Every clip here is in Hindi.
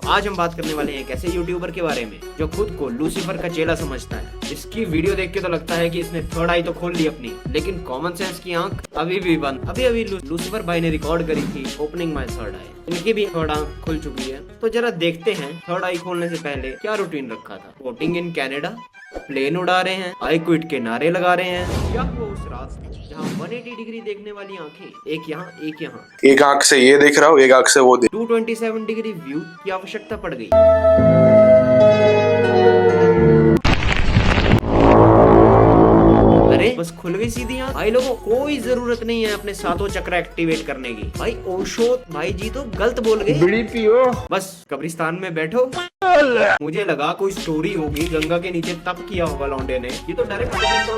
आज हम बात करने वाले हैं एक ऐसे यूट्यूबर के बारे में जो खुद को लूसीफर का चेला समझता है। इसकी वीडियो देख के तो लगता है कि इसने थर्ड आई तो खोल ली अपनी, लेकिन कॉमन सेंस की आंख अभी भी बंद। अभी लूसीफर भाई ने रिकॉर्ड करी थी ओपनिंग माय थर्ड आई, इनकी भी थर्ड आंख खुल चुकी है। तो जरा देखते हैं थर्ड आई खोलने से पहले क्या रूटीन रखा था। वोटिंग इन कैनेडा, प्लेन उड़ा रहे हैं, आई क्विट के नारे लगा रहे हैं। क्या हुआ उस रात जहाँ 180 डिग्री देखने वाली आंखें, एक यहाँ एक यहाँ, एक आंख से ये देख रहा हूँ, एक आंख से वो देख। 227 डिग्री व्यू की आवश्यकता पड़ गई। अरे बस खुल गई सीधी आंख। भाई लोगों कोई जरूरत नहीं है अपने सातों चक्र एक्टिवेट करने की। भाई ओशो भाई जी तो गलत बोल गए। बीड़ी पियो, बस कब्रिस्तान में बैठो। मुझे लगा कोई स्टोरी होगी, गंगा के नीचे तप किया होगा लौंडे ने। ये तो डायरेक्ट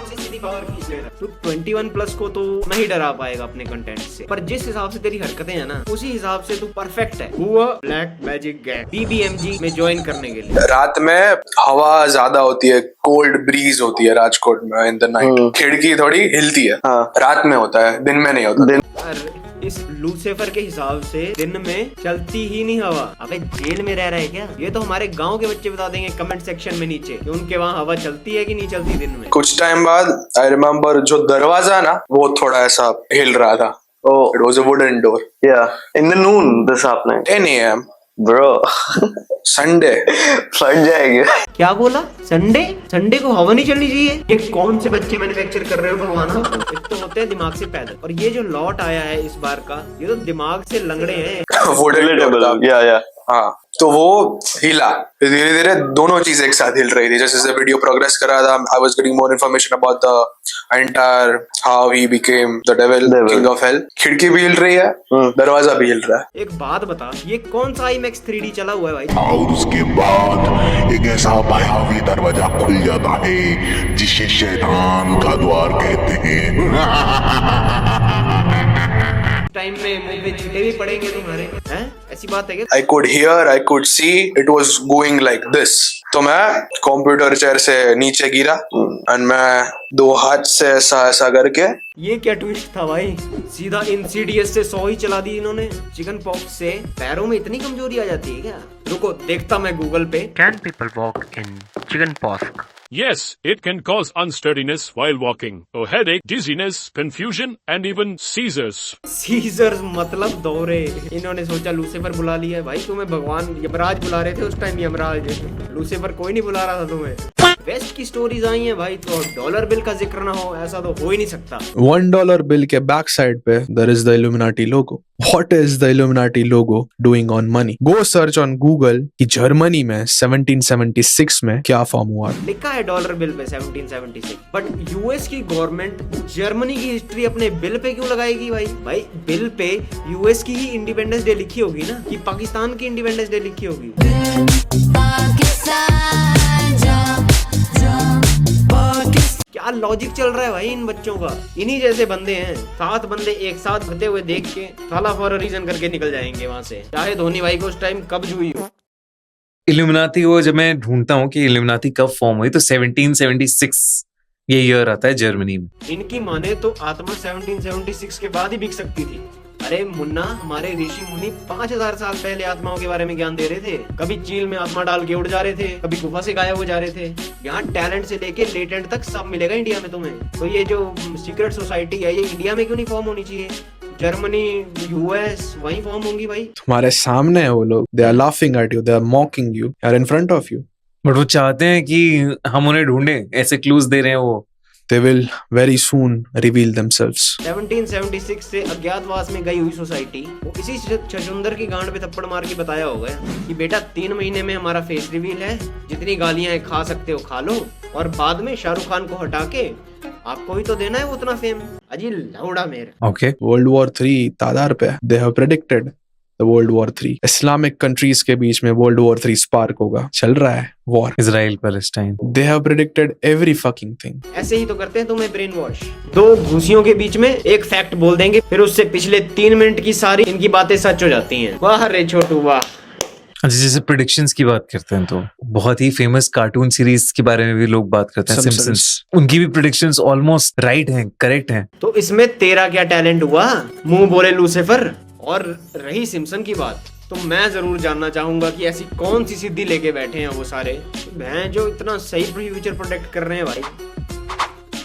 से सीधी पावर खींच ले रहा। तो 21 प्लस को तो नहीं डरा पाएगा अपने कंटेंट से, पर जिस हिसाब से तेरी हरकतें हैं ना, उसी हिसाब से तू परफेक्ट है। हुआ ब्लैक मैजिक गैंग BBMG में ज्वाइन करने के लिए। रात में हवा ज्यादा होती है, कोल्ड ब्रीज होती है राजकोट में इन द नाइट। खिड़की थोड़ी हिलती है। रात में होता है, दिन में नहीं होता। इस लूसीफर के हिसाब से दिन में चलती ही नहीं हवा। अबे जेल में रह रहा है क्या? ये तो हमारे गांव के बच्चे बता देंगे कमेंट सेक्शन में नीचे कि उनके वहाँ हवा चलती है कि नहीं चलती दिन में। कुछ टाइम बाद आई रिमेम्बर जो दरवाजा ना वो थोड़ा ऐसा हिल रहा था। It was a wooden door. Yeah, in the noon this happening. 10 AM. Bro, Sunday. फट जाएंगे। क्या बोला? संडे को हवा नहीं चलनी चाहिए? ये कौन से बच्चे मैन्युफैक्चर कर रहे हो भगवान? एक तो होते हैं दिमाग से पैदल, और ये जो लॉट आया है इस बार का, ये तो दिमाग से लंगड़े हैं। Wooden door था। Yeah. हाँ, तो वो हिला। धीरे धीरे दोनों चीज एक साथ हिल रही थी। जैसे जैसे वीडियो प्रोग्रेस कर रहा था, I was getting more information about the entire how he became the devil, king of hell. खिड़की भी हिल रही है, दरवाजा भी हिल रहा है। एक बात बता, ये कौन सा IMAX 3D चला हुआ है भाई? और उसके बाद एक ऐसा मायावी दरवाजा खुल जाता है जिसे शैतान का द्वार कहते हैं। टाइम में मुंह पे छींटे भी पड़ेंगे तुम्हारे, हैं? ऐसी बात है क्या? I could hear, I could see, it was going like this. तो मैं कंप्यूटर चेयर से नीचे गिरा और मैं दो हाथ से ऐसा करके। ये क्या ट्विस्ट था भाई? सीधा इंसीडियस से 100 ही चला दी इन्होंने। चिकन पॉक्स से पैरों में इतनी कमजोरी आ जाती है क्या? रुको देखता मैं गूगल पे। Can people walk in chicken pox? Yes, it can cause unsteadiness while walking, or headache, dizziness, confusion, and even seizures. Seizures मतलब दौरे। इन्होंने सोचा लूसीफर बुला लिया है। भाई तुम्हें भगवान यमराज बुला रहे थे उस टाइम, यमराज। लूसीफर कोई नहीं बुला रहा था तुम्हें। वेस्ट की स्टोरीज आई हैं भाई, तो डॉलर बिल का जिक्र ना हो ऐसा तो हो ही नहीं सकता। $1 बिल के बैक साइड पे there is the Illuminati logo. What is the Illuminati logo doing on money? Go search on Google कि जर्मनी में 1776 में क्या फॉर्म हुआ। लिखा है dollar bill pay 1776, but US की गवर्नमेंट जर्मनी की हिस्ट्री अपने बिल पे क्यों लगाएगी भाई? भाई बिल पे यूएस की ही इंडिपेंडेंस डे लिखी होगी ना, कि पाकिस्तान की इंडिपेंडेंस डे लिखी होगी? क्या लॉजिक चल रहा है भाई इन बच्चों का? इन्हीं जैसे बंदे हैं, 7 बंदे एक साथ भते हुए देख के साला फॉर अ रीजन करके निकल जाएंगे वहां से, चाहे धोनी भाई को उस टाइम कब्ज हुई हो। इल्यूमिनाती वो जब मैं ढूंढता हूँ कि इल्यूमिनाती कब फॉर्म हुई, तो 1776 ये ईयर आता है जर्मनी में। इनकी माने तो आत्मा 1776 के बाद ही बिक सकती थी। अरे मुन्ना, हमारे ऋषि मुनि 5000 साल पहले आत्माओं के बारे में ज्ञान दे रहे थे। कभी चील में आत्मा डाल के उड़ जा रहे थे, कभी गुफा से गायब हो जा रहे थे। यहाँ टैलेंट से लेके लेटेंट तक सब मिलेगा इंडिया में तुम्हें। तो ये जो सीक्रेट सोसाइटी है, ये इंडिया में क्यों नहीं फॉर्म होनी चाहिए? जर्मनी, यूएस, वहीं फॉर्म होंगी भाई। तुम्हारे सामने है वो लोग, they are laughing at you, they are mocking you, they are in front of you. But वो चाहते हैं कि हम उन्हें ढूंढें, ऐसे क्लूज दे रहे हैं वो। They will very soon reveal themselves. 1776 से अज्ञातवास में गई हुई सोसाइटी वो इसी छछुंदर की गांड पे थप्पड़ मार के बताया होगा कि बेटा 3 महीने में हमारा फेस रिवील है, जितनी गालियां खा सकते हो खा लो, और बाद में शाहरुख खान को हटा के आपको ही तो देना है वो उतना फेम। अजी लौड़ा मेरा। Okay. World War 3 तादार पे। They have predicted the World War 3. Islamic countries के बीच में World War 3 spark होगा। चल रहा है war. Israel Palestine. They have predicted every fucking thing. ऐसे ही तो करते हैं तुम्हें ब्रेन वॉश। 2 घुसियों के बीच में एक फैक्ट बोल देंगे, फिर उससे पिछले 3 मिनट की सारी इनकी बातें सच हो जाती हैं। वाह रे छोटू वाह। जैसे प्रेडिक्शंस की बात करते हैं तो बहुत ही फेमस कार्टून सीरीज के बारे में भी लोग बात करते हैं, सिम्पसन्स। उनकी भी प्रेडिक्शंस ऑलमोस्ट राइट हैं, करेक्ट हैं। तो इसमें तेरा क्या टैलेंट हुआ? मुंह बोले लूसीफर। और रही सिम्पसन की बात, तो मैं जरूर जानना चाहूंगा कि ऐसी कौन सी सिद्धि लेके बैठे हैं वो सारे, मैं जो इतना सही फ्यूचर प्रोटेक्ट कर रहे हैं भाई,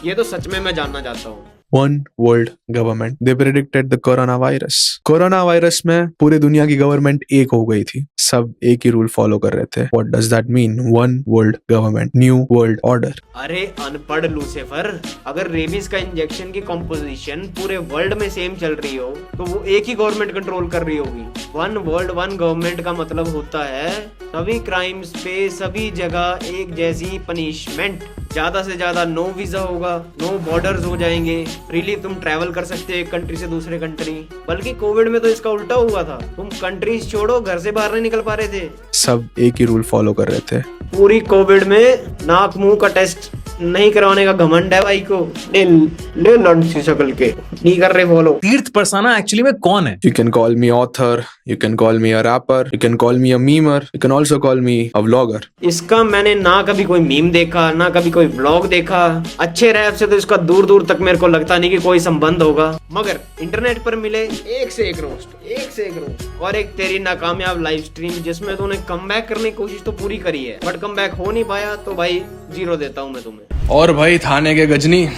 ये तो सच में मैं जानना चाहता हूँ। One world government. They predicted the coronavirus. Corona virus में पूरी दुनिया की गवर्नमेंट एक हो गई थी, सब एक ही रूल फॉलो कर रहे थे। What does that mean? One world government, new world order. अरे अनपढ़ लूसीफर, अगर रेबीज का इंजेक्शन की कॉम्पोजिशन पूरे वर्ल्ड में सेम चल रही हो तो वो एक ही गवर्नमेंट कंट्रोल कर रही होगी। वन वर्ल्ड वन गवर्नमेंट का मतलब होता है सभी क्राइम्स पे सभी जगह एक जैसी पनिशमेंट, ज्यादा से ज्यादा नो वीजा होगा, नो बॉर्डर्स हो जाएंगे, फ्रीली तुम ट्रैवल कर सकते हो एक कंट्री से दूसरे कंट्री। बल्कि कोविड में तो इसका उल्टा हुआ था, तुम कंट्रीज छोड़ो घर से बाहर नहीं निकल पा रहे थे। सब एक ही रूल फॉलो कर रहे थे। पूरी कोविड में नाक मुंह का टेस्ट नहीं करवाने का घमंड है भाई को। ले लंड सी शक्ल के नहीं कर रहे फॉलो। तीर्थ परसाना एक्चुअली में कौन है? You can call me author, you can call me a rapper, you can call me a memer, you can also call me a vlogger. इसका मैंने ना कभी कोई मीम देखा ना कभी कोई व्लॉग देखा। अच्छे रैप से तो इसका दूर दूर तक मेरे को लगता नहीं कि कोई संबंध होगा, मगर इंटरनेट पर मिले एक से एक रोस्ट और एक तेरी नाकामयाब लाइव स्ट्रीम जिसमें तूने कमबैक करने की कोशिश तो पूरी करी है बट कमबैक हो नहीं पाया, तो भाई 0 देता हूँ मैं तुम्हें। और भाई थाने के गजनी,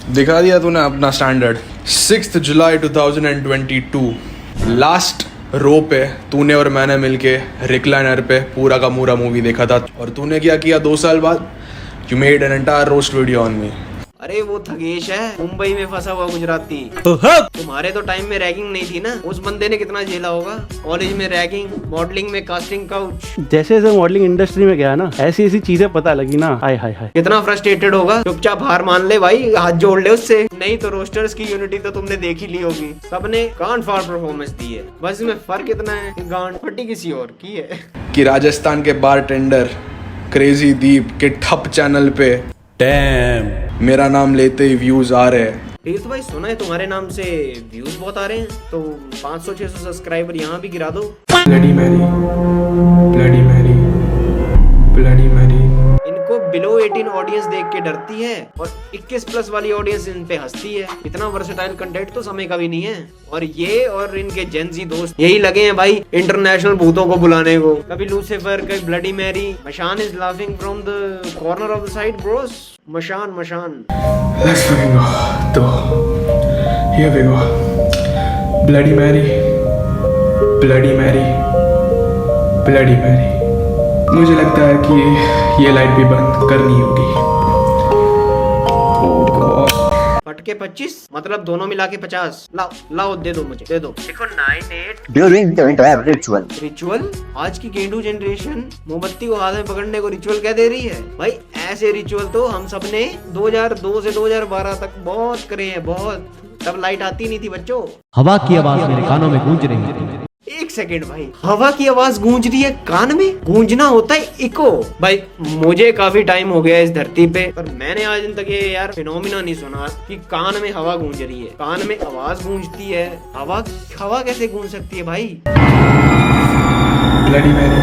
दिखा दिया तूने अपना स्टैंडर्ड। 6 जुलाई 2022 लास्ट रो पे तूने और मैंने मिलके रिक्लाइनर पे पूरा का पूरा मूवी देखा था, और तूने क्या किया 2 साल बाद? You made an entire roast video on me. अरे वो थगेश है, मुंबई में फंसा हुआ गुजराती। तुम्हारे तो टाइम में रैगिंग नहीं थी ना, उस बंदे ने कितना झेला होगा। कॉलेज में रैगिंग, मॉडलिंग में कास्टिंग काउच। जैसे जैसे मॉडलिंग इंडस्ट्री में गया ना, ऐसी ऐसी चीजें पता लगी ना, हाय हाय हाय। कितना फ्रस्ट्रेटेड होगा। चुपचाप हार मान ले भाई, हाथ जोड़ ले उससे। नहीं तो रोस्टर्स की यूनिटी तो तुमने देख ही ली होगी, सबने गांड फाड़ परफॉर्मेंस दी है। बस इसमें फर्क इतना है कि गांड फटी किसी और की है। कि राजस्थान के बारटेंडर क्रेजी दीप के ठप चैनल पे मेरा नाम लेते ही व्यूज आ रहे हैं। तीर्थ भाई सुना है तुम्हारे नाम से व्यूज बहुत आ रहे हैं, तो 500-600 सब्सक्राइबर यहाँ भी गिरा दो। Bloody Mary, bloody Mary, bloody Mary. इनको बिलो 18 ऑडियंस देख के डरती है और 21+ वाली ऑडियंस इन पे हंसती है। इतना वर्सेटाइल कंटेंट तो समय का भी नहीं है। और ये और इनके जेंजी दोस्त यही लगे हैं भाई इंटरनेशनल भूतों को बुलाने को। कभी लूसीफर, कभी bloody Mary. Mashan is laughing from the corner of the side bros. Mashan Let's fucking go. तो here we go. Bloody Mary, Bloody Mary, Bloody Mary. मुझे लगता है कि ये लाइट भी बंद करनी होगी। फटके 25 मतलब दोनों मिला के 50। लाओ दे दो मुझे, दे दो। देखो 9-8 During the entire ritual. Ritual. आज की गेंडू जनरेशन मोमबत्ती को हाथ में पकड़ने को रिचुअल क्या दे रही है भाई। ऐसे रिचुअल तो हम सब ने 2002 से 2012 तक बहुत करे हैं, बहुत। तब लाइट आती नहीं थी बच्चों। हवा की आवाज मेरे कानों में गूंज रही है। एक सेकेंड भाई, हवा की आवाज गूंज रही है कान में? गूंजना होता है इको। भाई मुझे काफी टाइम हो गया इस धरती पे, पर मैंने आज दिन तक ये यार फिनोमिना नहीं सुना कि कान में हवा गूंज रही है। कान में आवाज गूंजती है, हवा कैसे गूंज सकती है भाई? Bloody Mary.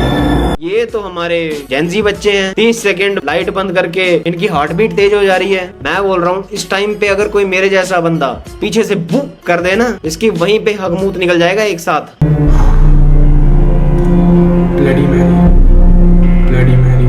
ये तो हमारे जेंजी बच्चे हैं। 30 सेकंड लाइट बंद करके इनकी हार्ट बीट तेज हो जा रही है। मैं बोल रहा हूँ इस टाइम पे अगर कोई मेरे जैसा बंदा पीछे से बुक कर दे ना, इसकी वहीं पे हगमूत निकल जाएगा एक साथ। Bloody Mary, bloody Mary,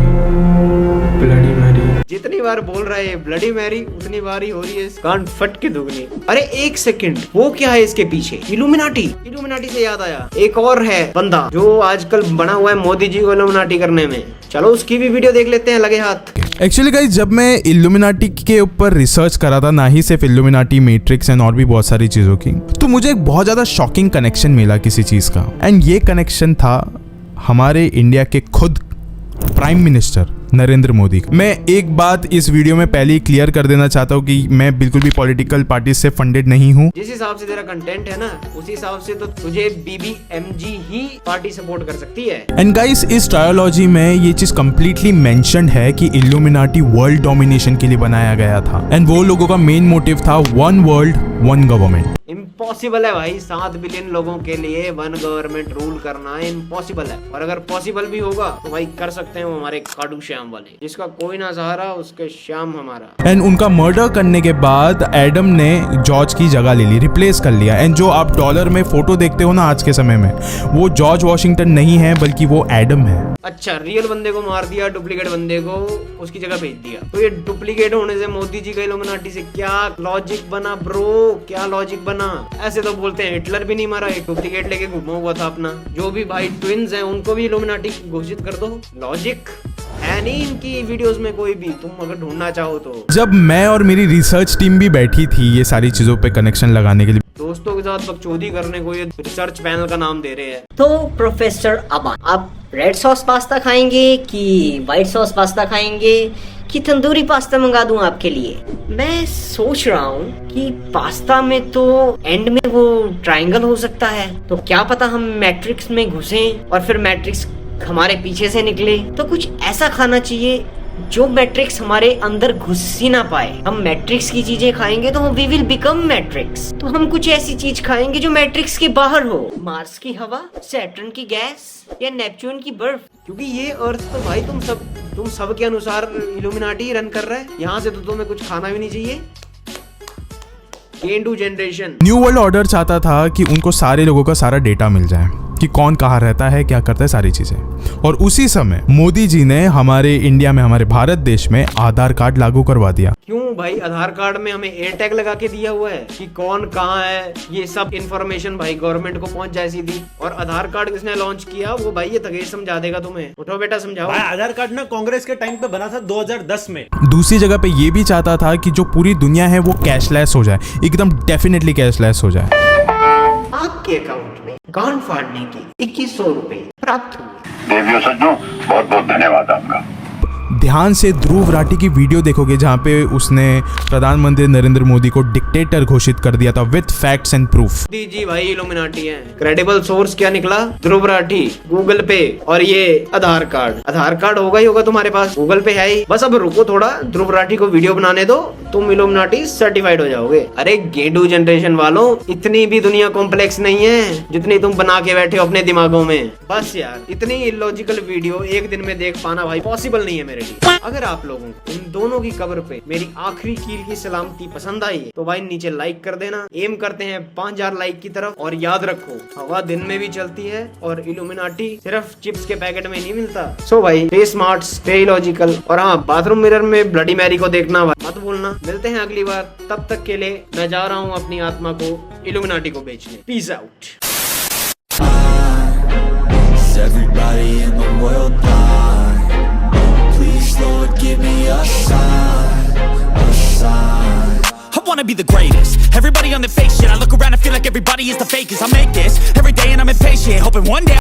bloody Mary. जितनी बार बोल रहा है ब्लडी मैरी उतनी बार ही हो रही है कान फट के दुगनी। अरे एक सेकंड, वो क्या है इसके पीछे? इल्यूमिनाटी से याद आया, एक और है बंदा जो आजकल बना हुआ है मोदी जी को इल्यूमिनाटी करने में। चलो उसकी भी वीडियो देख लेते हैं लगे हाथ। एक्चुअली गाइस, जब मैं इल्यूमिनाटी के ऊपर रिसर्च करा था, ना ही सिर्फ इल्यूमिनाटी, मैट्रिक्स एंड और भी बहुत सारी चीज़ों की, तो मुझे एक बहुत ज़्यादा शॉकिंग कनेक्शन मिला किसी चीज़ का। एंड ये कनेक्शन था हमारे इंडिया के खुद प्राइम मिनिस्टर नरेंद्र मोदी। मैं एक बात इस वीडियो में पहले ही क्लियर कर देना चाहता हूँ कि मैं बिल्कुल भी पॉलिटिकल पार्टी से फंडेड नहीं हूँ। जिस हिसाब से तेरा कंटेंट है ना, उस हिसाब से तो तुझे BBMG ही पार्टी सपोर्ट कर सकती है। एंड गाइस, इस ट्रायोलॉजी में ये चीज कंप्लीटली मेंशन्ड है कि इल्यूमिनाटी वर्ल्ड डोमिनेशन के लिए बनाया गया था। एंड वो लोगों का मेन मोटिव था one world one government. Impossible है भाई, 7 बिलियन लोगों के लिए वन गवर्नमेंट रूल करना इम्पॉसिबल है। और अगर पॉसिबल भी होगा तो भाई कर सकते हैं वो हमारे खाटू श्याम वाले, जिसका कोई ना सहारा उसके श्याम हमारा। एंड उनका मर्डर करने के बाद एडम ने जॉर्ज की जगह ले ली, रिप्लेस कर लिया। एंड जो आप डॉलर में फोटो देखते हो ना आज के समय में, वो जॉर्ज वॉशिंगटन नहीं है बल्कि वो एडम है। अच्छा, रियल बंदे को मार दिया, डुप्लीकेट बंदे को उसकी जगह भेज दिया। तो ये डुप्लीकेट होने से मोदी जी का इल्यूमिनाटी से क्या लॉजिक बना ब्रो, क्या लॉजिक बना? ऐसे तो बोलते हैं हिटलर भी नहीं मारा, एक डुप्लीकेट लेके घुमा हुआ था अपना। जो भी भाई ट्विन्स हैं उनको भी इल्यूमिनाटी घोषित कर दो। लॉजिक है नहीं इनकी वीडियोस में कोई भी, तुम अगर ढूंढना चाहो तो। जब मैं और मेरी रिसर्च टीम भी बैठी थी ये सारी चीजों पे कनेक्शन लगाने के लिए, दोस्तों के साथ बकचोदी करने को ये रिसर्च पैनल का नाम दे रहे हैं। तो प्रोफेसर अमान, आप रेड सॉस पास्ता खाएंगे कि व्हाइट सॉस पास्ता खाएंगे कि तंदूरी पास्ता मंगा दूं आपके लिए? मैं सोच रहा हूँ कि पास्ता में तो एंड में वो ट्रायंगल हो सकता है, तो क्या पता हम मैट्रिक्स में घुसें और फिर मैट्रिक्स हमारे पीछे से निकले। तो कुछ ऐसा खाना चाहिए जो मैट्रिक्स हमारे अंदर घुस ही ना पाए। हम मैट्रिक्स की चीजें खाएंगे तो वी विल बिकम मैट्रिक्स। तो हम कुछ ऐसी चीज खाएंगे जो मैट्रिक्स के बाहर हो, मार्स की हवा, सैटर्न की गैस या नेपच्यून की बर्फ। क्योंकि ये अर्थ तो भाई तुम सब के अनुसार इल्यूमिनाटी रन कर रहा है। यहाँ से तो तुम्हें कुछ खाना भी नहीं चाहिए। गेंडू जनरेशन न्यू वर्ल्ड ऑर्डर चाहता था कि उनको सारे लोगों का सारा डेटा मिल जाए कि कौन कहाँ रहता है, क्या करता है, सारी चीजें। और उसी समय मोदी जी ने हमारे इंडिया में, हमारे भारत देश में आधार कार्ड लागू करवा दिया। क्यों भाई? आधार कार्ड में हमें एयर टैग लगा के दिया हुआ है कि कौन कहाँ है, ये सब इन्फॉर्मेशन भाई गवर्नमेंट को पहुंच जाए सीधी। और आधार कार्ड किसने लॉन्च किया वो भाई ये तगेश समझा देगा तुम्हें। उठो बेटा समझाओ। आधार कार्ड ना कांग्रेस के टाइम पे बना था 2010 में। दूसरी जगह पे ये भी चाहता था कि जो पूरी दुनिया है वो कैशलेस हो जाए, एकदम डेफिनेटली कैशलेस हो जाए। आपके अकाउंट में गांड फाड़ने की 2100 रुपए प्राप्त हुए। देवियों सज्जनों, बहुत बहुत धन्यवाद आपका। ध्यान से ध्रुव राठी की वीडियो देखोगे जहाँ पे उसने प्रधानमंत्री नरेंद्र मोदी को डिक्टेटर घोषित कर दिया था विद फैक्ट्स एंड प्रूफ। जी भाई इल्यूमिनाटी है। क्रेडिबल सोर्स क्या निकला? ध्रुव राठी, गूगल पे और ये आधार कार्ड। आधार कार्ड होगा ही होगा तुम्हारे पास, गूगल पे है ही। बस अब रुको थोड़ा, ध्रुव राठी को वीडियो बनाने दो, तुम इल्यूमिनाटी सर्टिफाइड हो जाओगे। अरे गेंडू जनरेशन वालों, इतनी भी दुनिया कॉम्प्लेक्स नहीं है जितनी तुम बना के बैठे हो अपने दिमागों में। बस यार, इतनी इलॉजिकल वीडियो एक दिन में देख पाना भाई पॉसिबल नहीं है मेरे लिए। अगर आप लोगों को इन दोनों की कब्र पे मेरी आखिरी कील की सलामती पसंद आई है तो भाई नीचे लाइक कर देना। एम करते हैं 5000 लाइक की तरफ। और याद रखो, हवा दिन में भी चलती है और इल्यूमिनाटी सिर्फ चिप्स के पैकेट में नहीं मिलता। सो भाई स्टे स्मार्ट, स्टे लॉजिकल। और हाँ, बाथरूम मिरर में ब्लडी मैरी को देखना मत भूलना। मिलते हैं अगली बार, तब तक के लिए मैं जा रहा हूँ अपनी आत्मा को इल्यूमिनाटी को बेचने। Peace out. Everybody in the world blind? Please Lord give me a sign, a sign. I wanna be the greatest. Everybody on the fake shit. I look around and feel like everybody is the fakest. I make this every day and I'm impatient, hoping one day